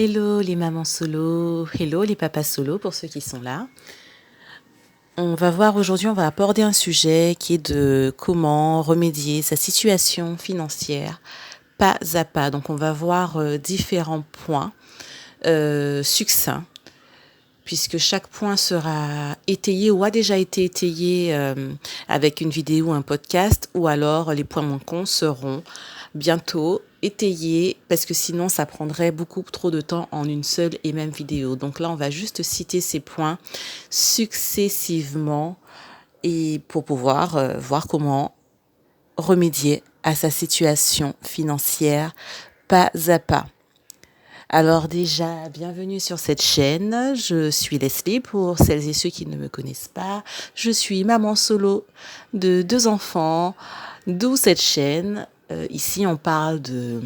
Hello les mamans solo, hello les papas solo pour ceux qui sont là. On va voir aujourd'hui, on va aborder un sujet qui est de comment remédier sa situation financière pas à pas. Donc on va voir différents points succincts puisque chaque point sera étayé ou a déjà été étayé avec une vidéo, un podcast, ou alors les points manquants seront bientôt étayés parce que sinon ça prendrait beaucoup trop de temps en une seule et même vidéo. Donc là, on va juste citer ces points successivement et pour pouvoir voir comment remédier à sa situation financière pas à pas. Alors déjà, bienvenue sur cette chaîne. Je suis Leslie pour celles et ceux qui ne me connaissent pas. Je suis maman solo de 2 enfants, d'où cette chaîne. Ici, on parle de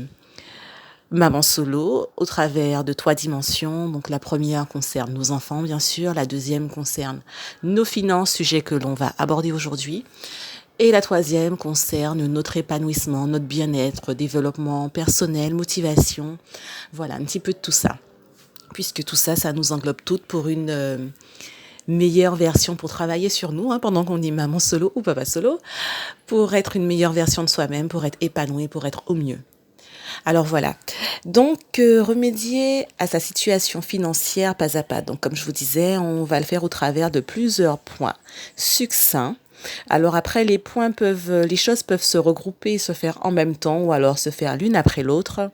maman solo au travers de 3 dimensions. Donc la première concerne nos enfants, bien sûr. La deuxième concerne nos finances, sujet que l'on va aborder aujourd'hui. Et la troisième concerne notre épanouissement, notre bien-être, développement personnel, motivation. Voilà, un petit peu de tout ça. Puisque tout ça, ça nous englobe toutes pour une meilleure version, pour travailler sur nous, pendant qu'on est maman solo ou papa solo, pour être une meilleure version de soi-même, pour être épanoui, pour être au mieux. Alors voilà, donc remédier à sa situation financière pas à pas. Donc comme je vous disais, on va le faire au travers de plusieurs points succincts. Alors après, les choses peuvent se regrouper et se faire en même temps ou alors se faire l'une après l'autre.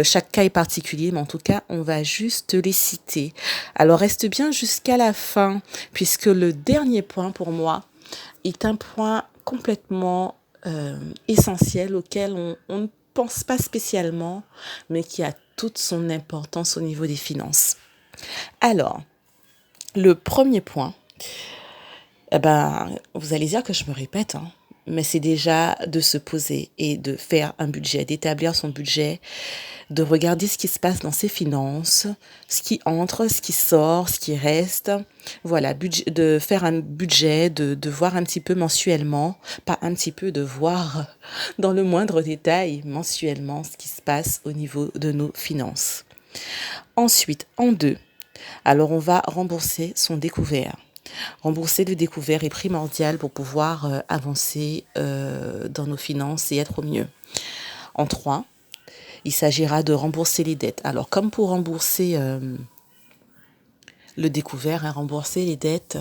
Chaque cas est particulier, mais en tout cas, on va juste les citer. Alors reste bien jusqu'à la fin, puisque le dernier point pour moi est un point complètement essentiel auquel on ne pense pas spécialement, mais qui a toute son importance au niveau des finances. Alors, le premier point, vous allez dire que je me répète, mais c'est déjà de se poser et de faire un budget, d'établir son budget, de regarder ce qui se passe dans ses finances, ce qui entre, ce qui sort, ce qui reste. Voilà, de faire un budget, de voir un petit peu mensuellement, pas un petit peu, de voir dans le moindre détail mensuellement ce qui se passe au niveau de nos finances. Ensuite, en 2, alors on va rembourser son découvert. Rembourser le découvert est primordial pour pouvoir avancer dans nos finances et être au mieux. En 3, il s'agira de rembourser les dettes. Alors, comme pour rembourser le découvert, rembourser les dettes,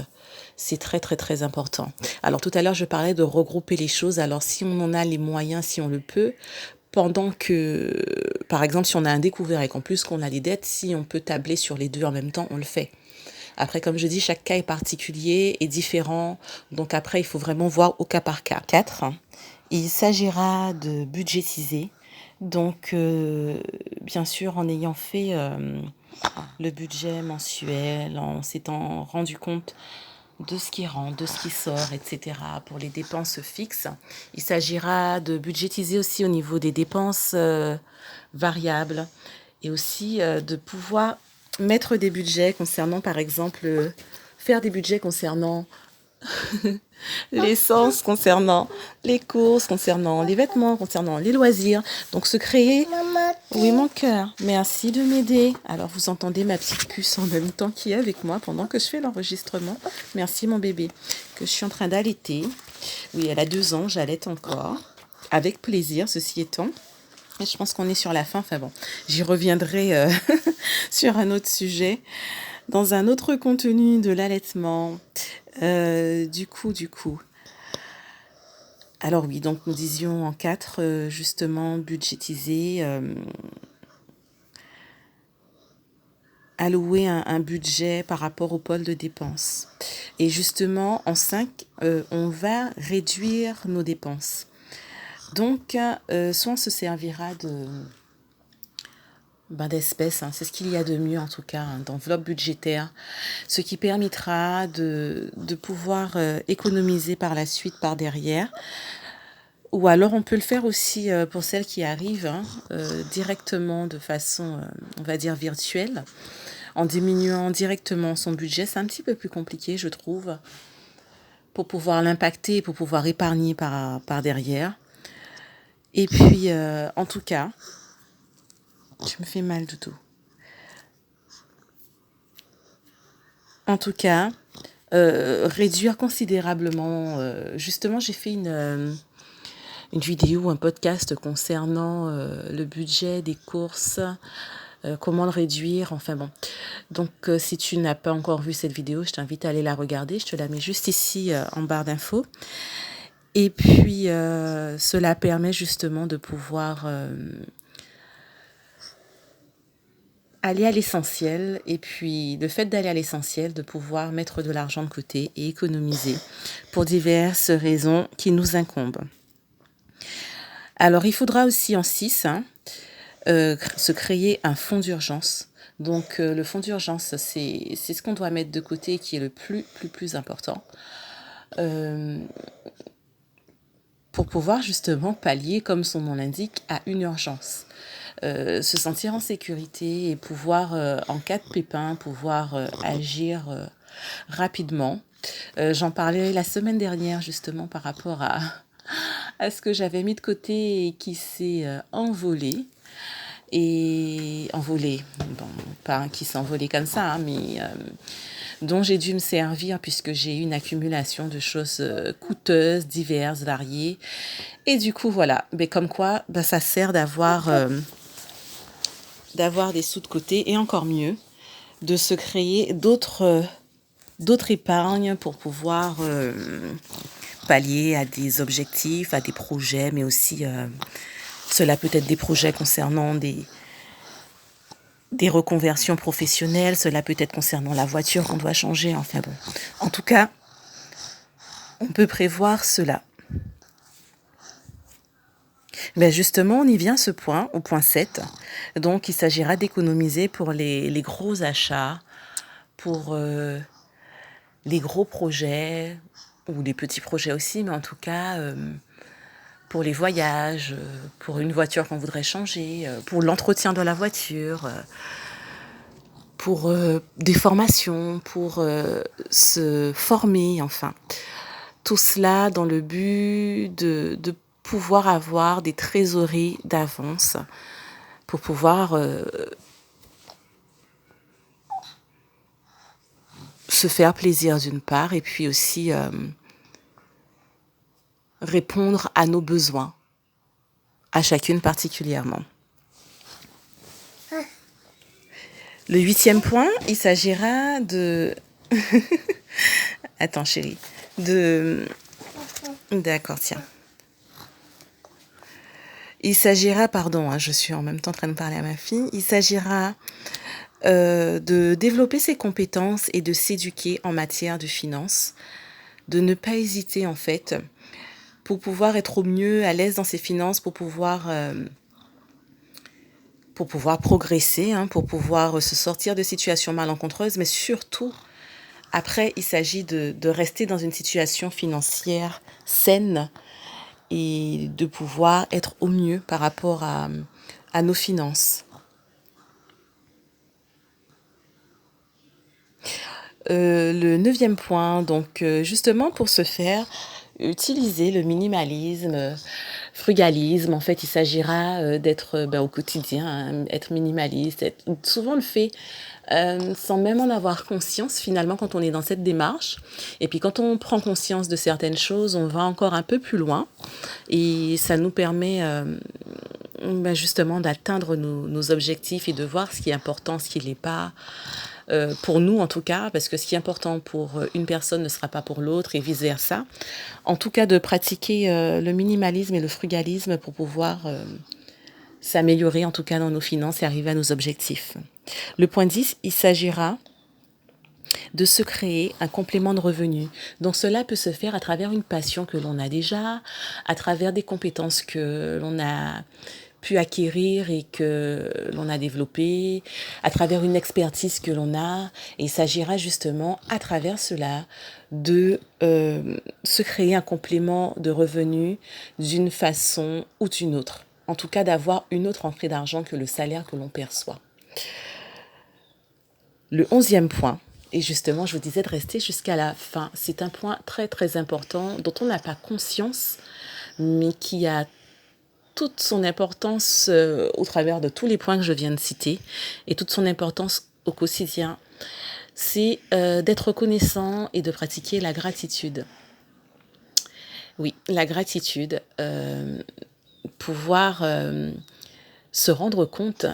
c'est très, très, très important. Alors, tout à l'heure, je parlais de regrouper les choses. Alors, si on en a les moyens, si on le peut, pendant que, par exemple, si on a un découvert et qu'en plus qu'on a les dettes, si on peut tabler sur les deux en même temps, on le fait. Après, comme je dis, chaque cas est particulier et différent. Donc après, il faut vraiment voir au cas par cas. 4, il s'agira de budgétiser. Donc, bien sûr, en ayant fait le budget mensuel, en s'étant rendu compte de ce qui rentre, de ce qui sort, etc. pour les dépenses fixes, il s'agira de budgétiser aussi au niveau des dépenses variables et aussi de pouvoir mettre des budgets concernant, par exemple, faire des budgets concernant l'essence, concernant les courses, concernant les vêtements, concernant les loisirs. Donc se créer... Oui, mon cœur, merci de m'aider. Alors vous entendez ma petite puce en même temps qui est avec moi pendant que je fais l'enregistrement. Merci mon bébé, que je suis en train d'allaiter. Oui, elle a 2 ans, j'allaite encore. Avec plaisir, ceci étant. Et je pense qu'on est sur la fin. Enfin bon, j'y reviendrai sur un autre sujet, dans un autre contenu de l'allaitement. Du coup. Alors oui, donc nous disions en 4, justement, budgétiser, allouer un budget par rapport au pôle de dépenses. Et justement, en 5, on va réduire nos dépenses. Donc, soit on se servira d'espèces, c'est ce qu'il y a de mieux en tout cas, d'enveloppe budgétaire, ce qui permettra de pouvoir économiser par la suite, par derrière. Ou alors on peut le faire aussi pour celles qui arrivent directement de façon, on va dire, virtuelle, en diminuant directement son budget. C'est un petit peu plus compliqué, je trouve, pour pouvoir l'impacter, pour pouvoir épargner par derrière. Et puis, en tout cas, tu me fais mal, Doudou. En tout cas, réduire considérablement. Justement, j'ai fait une vidéo, un podcast concernant le budget des courses, comment le réduire, enfin bon. Donc, si tu n'as pas encore vu cette vidéo, je t'invite à aller la regarder. Je te la mets juste ici en barre d'infos. Et puis, cela permet justement de pouvoir aller à l'essentiel. Et puis, le fait d'aller à l'essentiel, de pouvoir mettre de l'argent de côté et économiser pour diverses raisons qui nous incombent. Alors, il faudra aussi en 6, se créer un fonds d'urgence. Donc, le fonds d'urgence, c'est ce qu'on doit mettre de côté qui est le plus important. Pour pouvoir justement pallier, comme son nom l'indique, à une urgence. Se sentir en sécurité et pouvoir, en cas de pépin, pouvoir agir rapidement. J'en parlais la semaine dernière justement par rapport à ce que j'avais mis de côté et qui s'est envolé. Et envolé, bon, pas qui s'est envolé comme ça, hein, mais dont j'ai dû me servir puisque j'ai eu une accumulation de choses coûteuses, diverses, variées. Et du coup, voilà, mais comme quoi, ben, ça sert d'avoir des sous de côté et encore mieux, de se créer d'autres épargnes pour pouvoir pallier à des objectifs, à des projets, mais aussi cela peut être des projets concernant des reconversions professionnelles, cela peut être concernant la voiture qu'on doit changer, enfin bon. En tout cas, on peut prévoir cela. Ben justement, on y vient à ce point, au point 7. Donc, il s'agira d'économiser pour les gros achats, pour les gros projets, ou les petits projets aussi, mais en tout cas, pour les voyages, pour une voiture qu'on voudrait changer, pour l'entretien de la voiture, pour des formations, pour se former, enfin. Tout cela dans le but de pouvoir avoir des trésoreries d'avance pour pouvoir se faire plaisir d'une part et puis aussi répondre à nos besoins, à chacune particulièrement. Le 8e point, il s'agira de... Attends chérie. D'accord, tiens. Il s'agira, pardon, hein, je suis en même temps en train de parler à ma fille, il s'agira de développer ses compétences et de s'éduquer en matière de finances, de ne pas hésiter en fait, pour pouvoir être au mieux à l'aise dans ses finances, pour pouvoir progresser, hein, pour pouvoir se sortir de situations malencontreuses, mais surtout, après, il s'agit de rester dans une situation financière saine et de pouvoir être au mieux par rapport à nos finances. Le 9e point, donc justement pour ce faire, utiliser le minimalisme, frugalisme. En fait, il s'agira d'être au quotidien, hein, être minimaliste. Souvent on le fait sans même en avoir conscience finalement quand on est dans cette démarche. Et puis quand on prend conscience de certaines choses, on va encore un peu plus loin. Et ça nous permet justement d'atteindre nos objectifs et de voir ce qui est important, ce qui ne l'est pas. Pour nous en tout cas, parce que ce qui est important pour une personne ne sera pas pour l'autre et vice-versa. En tout cas, de pratiquer le minimalisme et le frugalisme pour pouvoir s'améliorer en tout cas dans nos finances et arriver à nos objectifs. Le point 10, il s'agira de se créer un complément de revenu. Donc cela peut se faire à travers une passion que l'on a déjà, à travers des compétences que l'on a pu acquérir et que l'on a développé, à travers une expertise que l'on a. Et il s'agira justement, à travers cela, de se créer un complément de revenus d'une façon ou d'une autre. En tout cas, d'avoir une autre entrée d'argent que le salaire que l'on perçoit. Le 11e point, et justement, je vous disais de rester jusqu'à la fin. C'est un point très, très important dont on n'a pas conscience, mais qui a toute son importance au travers de tous les points que je viens de citer et toute son importance au quotidien c'est d'être reconnaissant et de pratiquer la gratitude. Oui, la gratitude, pouvoir se rendre compte,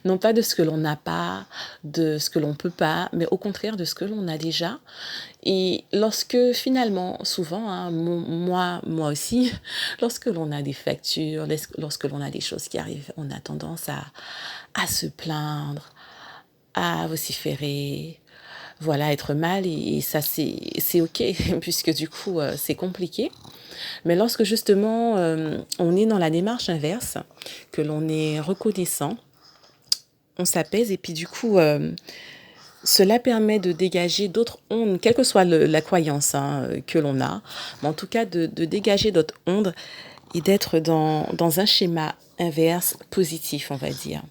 non pas de ce que l'on n'a pas, de ce que l'on peut pas, mais au contraire de ce que l'on a déjà. Et lorsque finalement, souvent, hein, moi aussi, lorsque l'on a des factures, lorsque l'on a des choses qui arrivent, on a tendance à se plaindre, à vociférer, voilà, être mal, et ça c'est ok, puisque du coup c'est compliqué. Mais lorsque justement on est dans la démarche inverse, que l'on est reconnaissant, on s'apaise, et puis du coup cela permet de dégager d'autres ondes, quelle que soit la croyance hein, que l'on a, mais en tout cas de dégager d'autres ondes et d'être dans un schéma inverse positif, on va dire.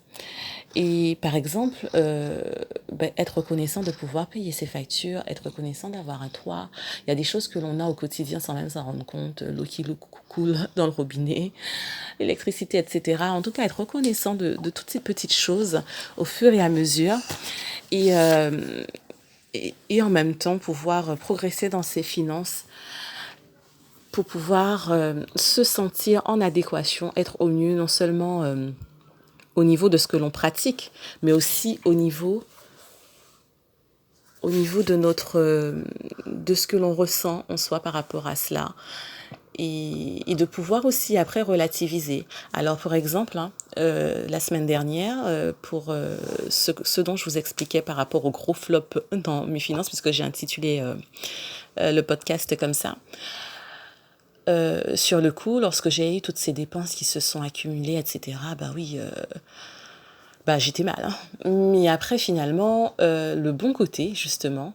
Et par exemple, être reconnaissant de pouvoir payer ses factures, être reconnaissant d'avoir un toit. Il y a des choses que l'on a au quotidien sans même s'en rendre compte. L'eau qui coule dans le robinet, l'électricité, etc. En tout cas, être reconnaissant de toutes ces petites choses au fur et à mesure. Et, et en même temps, pouvoir progresser dans ses finances pour pouvoir se sentir en adéquation, être au mieux, non seulement au niveau de ce que l'on pratique, mais aussi au niveau de de ce que l'on ressent en soi par rapport à cela. Et de pouvoir aussi après relativiser. Alors par exemple, hein, la semaine dernière, pour ce dont je vous expliquais par rapport au gros flop dans mes finances, puisque j'ai intitulé le podcast comme ça, sur le coup, lorsque j'ai eu toutes ces dépenses qui se sont accumulées, etc., bah oui, j'étais mal. Hein. Mais après, finalement, le bon côté, justement,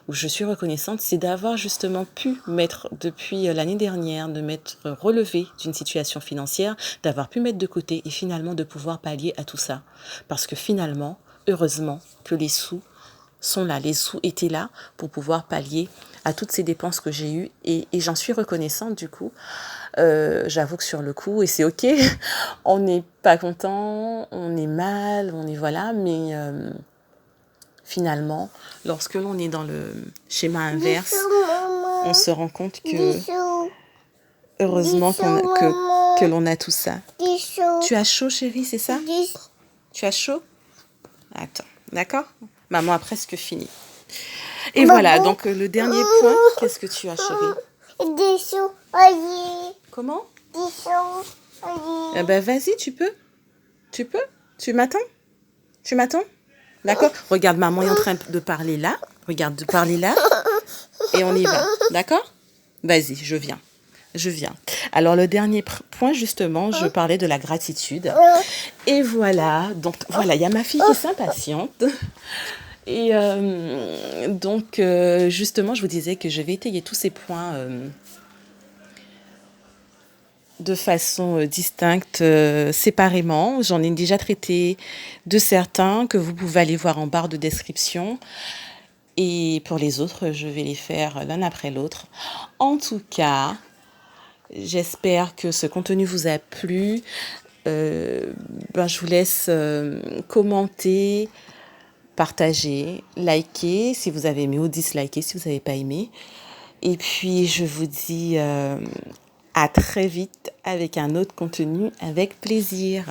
où je suis reconnaissante, c'est d'avoir justement pu mettre, depuis l'année dernière, de m'être relevée d'une situation financière, d'avoir pu mettre de côté et finalement de pouvoir pallier à tout ça. Parce que finalement, heureusement que les sous sont là. Les sous étaient là pour pouvoir pallier à toutes ces dépenses que j'ai eues. Et j'en suis reconnaissante du coup. J'avoue que sur le coup, et c'est ok, on n'est pas content, on est mal, on est voilà, mais finalement, lorsque l'on est dans le schéma inverse, on se rend compte que heureusement que l'on a tout ça. Tu as chaud, chérie, c'est ça? Tu as chaud? Attends, d'accord? Maman a presque fini. Et voilà, donc le dernier point, qu'est-ce que tu as, chérie? Des souliers. Comment? Des souliers. Vas-y, tu peux. Tu peux? Tu m'attends? Tu m'attends? D'accord? Regarde, maman est en train de parler là. Regarde, de parler là. Et on y va. D'accord? Vas-y, je viens. Je viens. Alors, le dernier point, justement, je parlais de la gratitude. Et voilà. Donc, voilà, il y a ma fille qui s'impatiente. Et donc, justement, je vous disais que je vais étayer tous ces points de façon distincte, séparément. J'en ai déjà traité de certains que vous pouvez aller voir en barre de description. Et pour les autres, je vais les faire l'un après l'autre. En tout cas, j'espère que ce contenu vous a plu. Je vous laisse commenter, partager, liker si vous avez aimé ou disliker si vous n'avez pas aimé. Et puis, je vous dis à très vite avec un autre contenu avec plaisir.